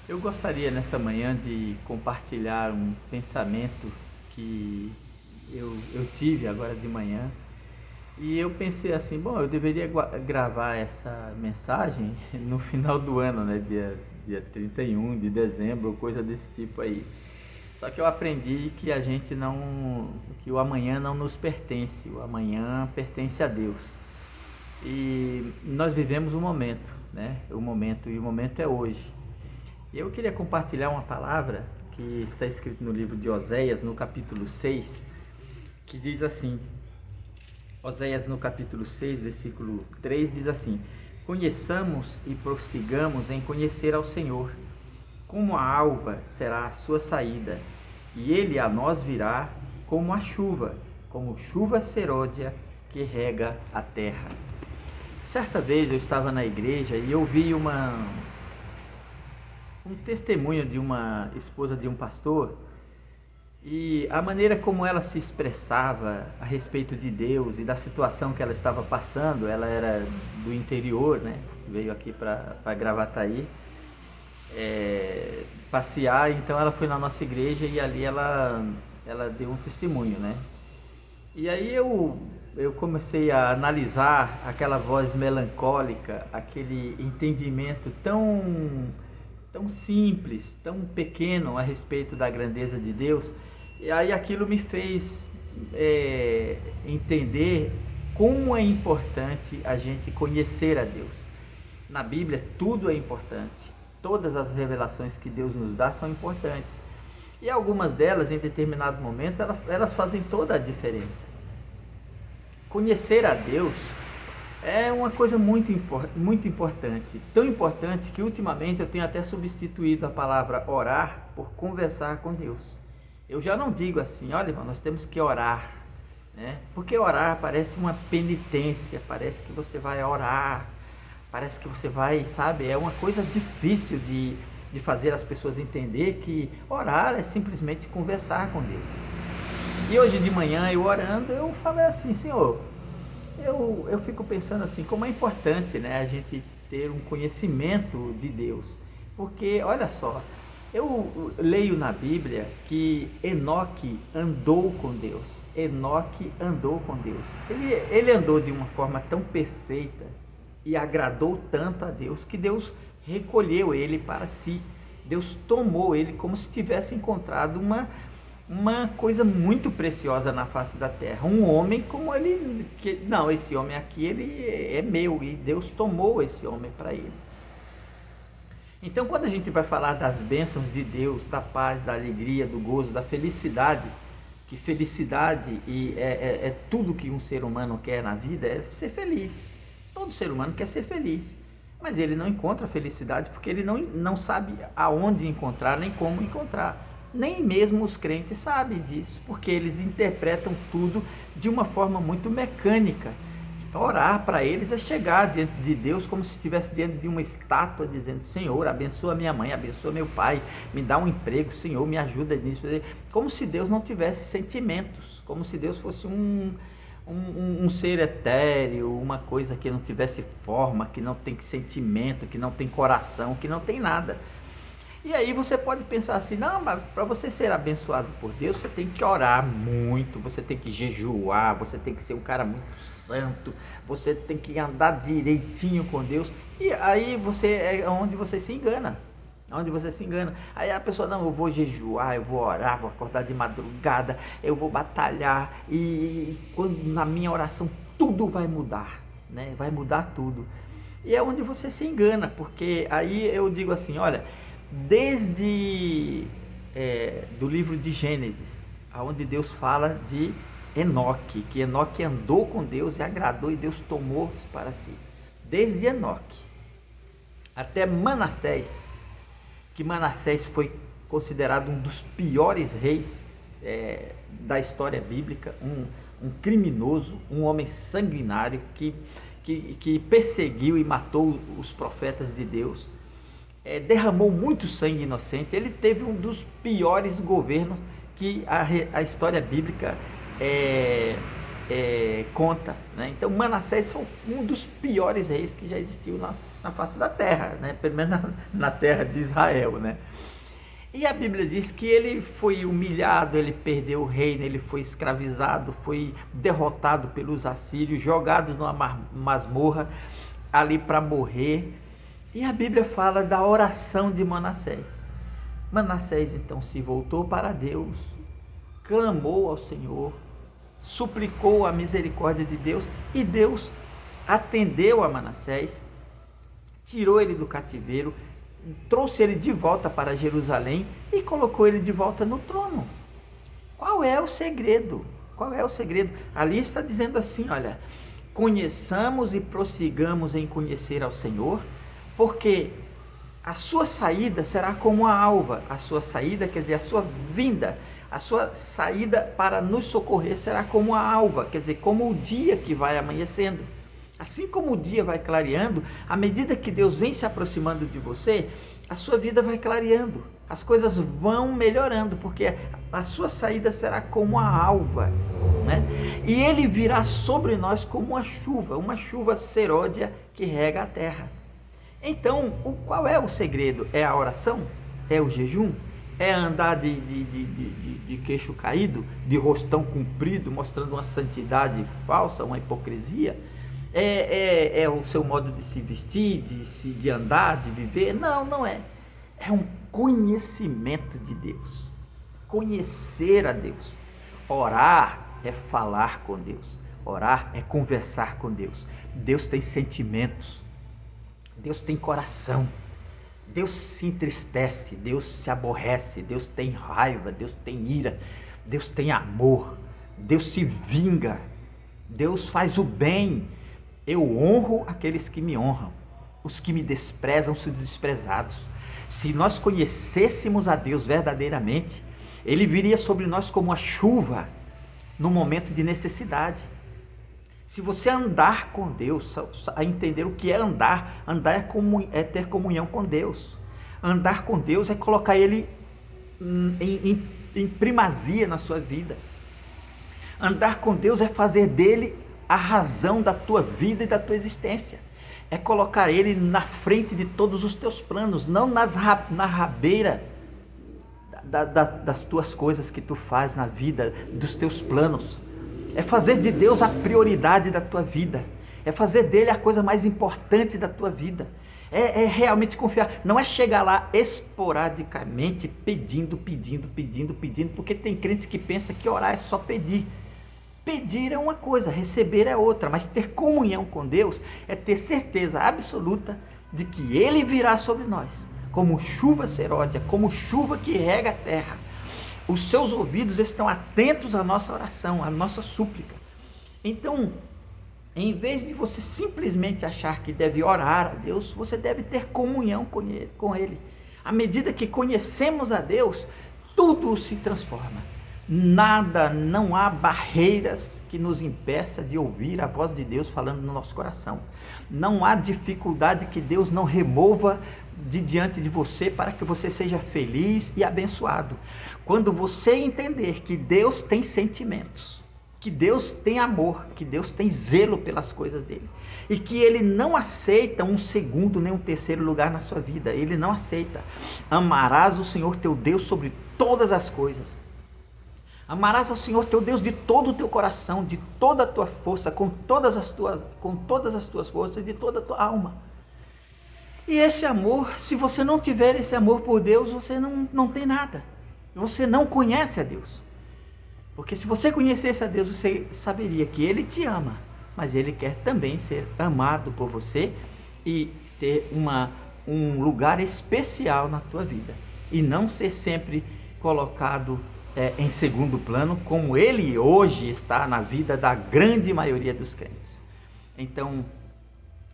Eu gostaria nessa manhã de compartilhar um pensamento que eu tive agora de manhã. E eu pensei assim, bom, eu deveria gravar essa mensagem no final do ano, né? Dia 31 de dezembro, coisa desse tipo aí. Só que eu aprendi que a gente não, que o amanhã não nos pertence, o amanhã pertence a Deus. E nós vivemos um momento, né? O momento é hoje. E eu queria compartilhar uma palavra que está escrita no livro de Oséias, no capítulo 6, que diz assim: Oséias no capítulo 6, versículo 3 diz assim: Conheçamos e prossigamos em conhecer ao Senhor. Como a alva será a sua saída, e ele a nós virá como a chuva, como chuva serôdia que rega a terra. Certa vez eu estava na igreja e eu vi um testemunho de uma esposa de um pastor, e a maneira como ela se expressava a respeito de Deus e da situação que ela estava passando. Ela era do interior, né? Veio aqui para Gravataí passear, então ela foi na nossa igreja e ali ela deu um testemunho, né? E aí eu comecei a analisar aquela voz melancólica, aquele entendimento tão simples, tão pequeno a respeito da grandeza de Deus. E aí aquilo me fez entender como é importante a gente conhecer a Deus. Na Bíblia tudo é importante, todas as revelações que Deus nos dá são importantes. E algumas delas, em determinado momento, elas fazem toda a diferença. Conhecer a Deus é uma coisa muito importante. Tão importante que ultimamente eu tenho até substituído a palavra orar por conversar com Deus. Eu já não digo assim, olha irmão, nós temos que orar, né? Porque orar parece uma penitência, parece que você vai orar, parece que você vai, sabe, é uma coisa difícil de fazer as pessoas entender que orar é simplesmente conversar com Deus. E hoje de manhã eu orando, eu falei assim, Senhor, eu fico pensando assim, como é importante, né, a gente ter um conhecimento de Deus. Porque, olha só, eu leio na Bíblia que Enoque andou com Deus. Enoque andou com Deus. Ele andou de uma forma tão perfeita e agradou tanto a Deus que Deus recolheu ele para si. Deus tomou ele como se tivesse encontrado uma coisa muito preciosa na face da terra. Um homem como ele, não, esse homem aqui ele é meu, e Deus tomou esse homem para ele. Então, quando a gente vai falar das bênçãos de Deus, da paz, da alegria, do gozo, da felicidade, que felicidade é tudo que um ser humano quer na vida, é ser feliz. Todo ser humano quer ser feliz, mas ele não encontra felicidade porque ele não sabe aonde encontrar, nem como encontrar. Nem mesmo os crentes sabem disso, porque eles interpretam tudo de uma forma muito mecânica. Orar para eles é chegar diante de Deus como se estivesse diante de uma estátua, dizendo: Senhor, abençoa minha mãe, abençoa meu pai, me dá um emprego, Senhor, me ajuda nisso. Como se Deus não tivesse sentimentos, como se Deus fosse um ser etéreo, uma coisa que não tivesse forma, que não tem sentimento, que não tem coração, que não tem nada. E aí você pode pensar assim, não, mas para você ser abençoado por Deus, você tem que orar muito, você tem que jejuar, você tem que ser um cara muito santo, você tem que andar direitinho com Deus. E aí é onde você se engana. Onde você se engana. Aí a pessoa, não, eu vou jejuar, eu vou orar, vou acordar de madrugada, eu vou batalhar, e quando na minha oração tudo vai mudar, né? Vai mudar tudo. E é onde você se engana, porque aí eu digo assim, olha, desde do livro de Gênesis, onde Deus fala de Enoque, que Enoque andou com Deus e agradou, e Deus tomou para si. Desde Enoque até Manassés, que Manassés foi considerado um dos piores reis da história bíblica, um criminoso, um homem sanguinário que perseguiu e matou os profetas de Deus, derramou muito sangue inocente. Ele teve um dos piores governos que a história bíblica conta, né? Então Manassés foi um dos piores reis que já existiu na face da terra, né? Pelo menos na terra de Israel, né? E a Bíblia diz que ele foi humilhado, ele perdeu o reino, ele foi escravizado, foi derrotado pelos assírios, jogado numa masmorra ali para morrer. E a Bíblia fala da oração de Manassés. Manassés então se voltou para Deus, clamou ao Senhor, suplicou a misericórdia de Deus, e Deus atendeu a Manassés, tirou ele do cativeiro, trouxe ele de volta para Jerusalém e colocou ele de volta no trono. Qual é o segredo? Qual é o segredo? Ali está dizendo assim, olha, conheçamos e prossigamos em conhecer ao Senhor, porque a sua saída será como a alva. A sua saída, quer dizer, a sua vinda, a sua saída para nos socorrer será como a alva, quer dizer, como o dia que vai amanhecendo. Assim como o dia vai clareando, à medida que Deus vem se aproximando de você, a sua vida vai clareando, as coisas vão melhorando, porque a sua saída será como a alva, né? E ele virá sobre nós como uma chuva serôdia que rega a terra. Então, qual é o segredo? É a oração? É o jejum? É andar de queixo caído, de rostão comprido, mostrando uma santidade falsa, uma hipocrisia? É o seu modo de se vestir, de andar, de viver? Não, não é. É um conhecimento de Deus. Conhecer a Deus. Orar é falar com Deus. Orar é conversar com Deus. Deus tem sentimentos. Deus tem coração. Deus se entristece. Deus se aborrece. Deus tem raiva. Deus tem ira. Deus tem amor. Deus se vinga. Deus faz o bem. Eu honro aqueles que me honram, os que me desprezam são desprezados. Se nós conhecêssemos a Deus verdadeiramente, Ele viria sobre nós como a chuva no momento de necessidade. Se você andar com Deus, a entender o que é andar é ter comunhão com Deus. Andar com Deus é colocar Ele em primazia na sua vida. Andar com Deus é fazer dele a razão da tua vida e da tua existência. É colocar ele na frente de todos os teus planos, não na rabeira das tuas coisas que tu faz na vida, dos teus planos. É fazer de Deus a prioridade da tua vida. É fazer dele a coisa mais importante da tua vida. É realmente confiar. Não é chegar lá esporadicamente pedindo, porque tem crente que pensa que orar é só pedir. Pedir é uma coisa, receber é outra, mas ter comunhão com Deus é ter certeza absoluta de que Ele virá sobre nós, como chuva serôdia, como chuva que rega a terra. Os seus ouvidos estão atentos à nossa oração, à nossa súplica. Então, em vez de você simplesmente achar que deve orar a Deus, você deve ter comunhão com Ele. À medida que conhecemos a Deus, tudo se transforma. Nada, não há barreiras que nos impeça de ouvir a voz de Deus falando no nosso coração. Não há dificuldade que Deus não remova de diante de você para que você seja feliz e abençoado. Quando você entender que Deus tem sentimentos, que Deus tem amor, que Deus tem zelo pelas coisas dele, e que ele não aceita um segundo nem um terceiro lugar na sua vida, ele não aceita. Amarás o Senhor teu Deus sobre todas as coisas. Amarás ao Senhor teu Deus de todo o teu coração, de toda a tua força, com todas as tuas forças e de toda a tua alma. E esse amor, se você não tiver esse amor por Deus, você não tem nada. Você não conhece a Deus. Porque se você conhecesse a Deus, você saberia que Ele te ama, mas Ele quer também ser amado por você e ter um lugar especial na tua vida. E não ser sempre colocado em segundo plano, como ele hoje está na vida da grande maioria dos crentes. Então,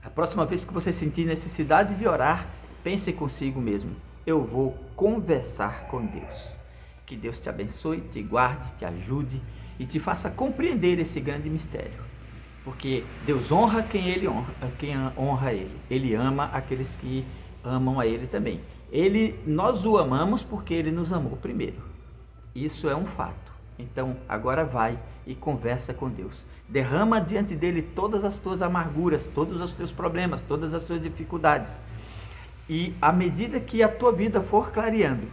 a próxima vez que você sentir necessidade de orar, pense consigo mesmo: eu vou conversar com Deus. Que Deus te abençoe, te guarde, te ajude e te faça compreender esse grande mistério. Porque Deus honra quem honra Ele. Ele ama aqueles que amam a Ele também. Nós o amamos porque Ele nos amou primeiro. Isso é um fato. Então, agora vai e conversa com Deus. Derrama diante dele todas as tuas amarguras, todos os teus problemas, todas as tuas dificuldades. E à medida que a tua vida for clareando,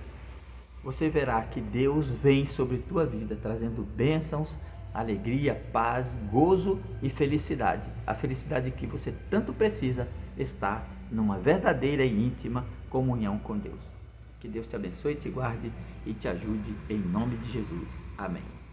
você verá que Deus vem sobre tua vida, trazendo bênçãos, alegria, paz, gozo e felicidade. A felicidade que você tanto precisa está numa verdadeira e íntima comunhão com Deus. Que Deus te abençoe, te guarde e te ajude em nome de Jesus. Amém.